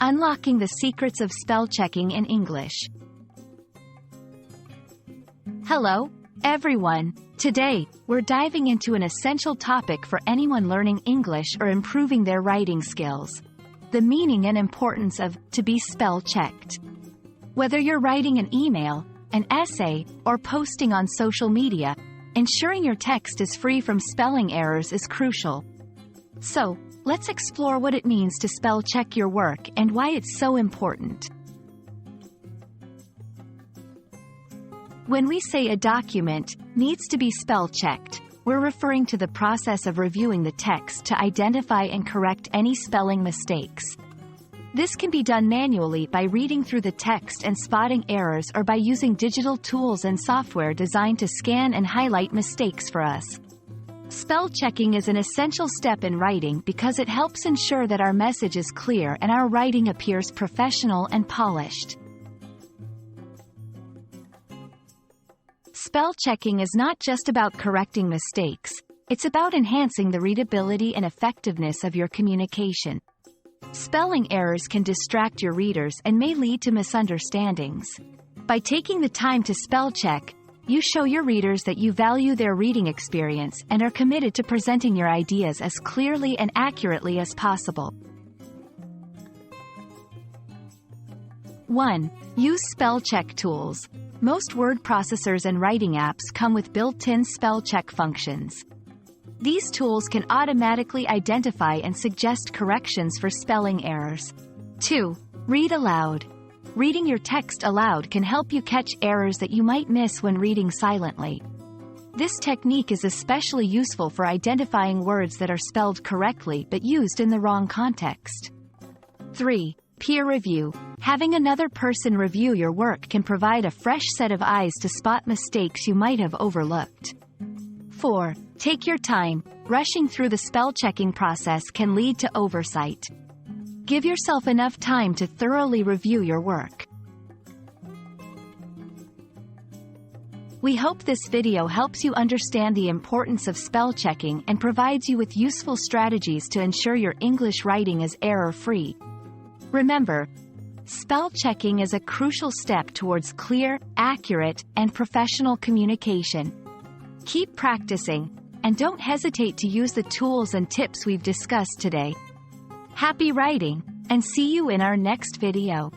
Unlocking the secrets of spell checking in English. Hello, everyone. Today, we're diving into an essential topic for anyone learning English or improving their writing skills. The meaning and importance of to be spell checked. Whether you're writing an email, an essay, or posting on social media, ensuring your text is free from spelling errors is crucial. So, let's explore what it means to spell check your work and why it's so important. When we say a document needs to be spell checked, we're referring to the process of reviewing the text to identify and correct any spelling mistakes. This can be done manually by reading through the text and spotting errors, or by using digital tools and software designed to scan and highlight mistakes for us. Spell checking is an essential step in writing because it helps ensure that our message is clear and our writing appears professional and polished. Spell checking is not just about correcting mistakes, it's about enhancing the readability and effectiveness of your communication. Spelling errors can distract your readers and may lead to misunderstandings. By taking the time to spell check, you show your readers that you value their reading experience and are committed to presenting your ideas as clearly and accurately as possible. 1. Use spell check tools. Most word processors and writing apps come with built-in spell check functions. These tools can automatically identify and suggest corrections for spelling errors. 2. Read aloud. Reading your text aloud can help you catch errors that you might miss when reading silently. This technique is especially useful for identifying words that are spelled correctly but used in the wrong context. 3. Peer review. Having another person review your work can provide a fresh set of eyes to spot mistakes you might have overlooked. 4. Take your time. Rushing through the spell-checking process can lead to oversight. Give yourself enough time to thoroughly review your work. We hope this video helps you understand the importance of spell checking and provides you with useful strategies to ensure your English writing is error-free. Remember, spell checking is a crucial step towards clear, accurate, and professional communication. Keep practicing, and don't hesitate to use the tools and tips we've discussed today. Happy writing, and see you in our next video.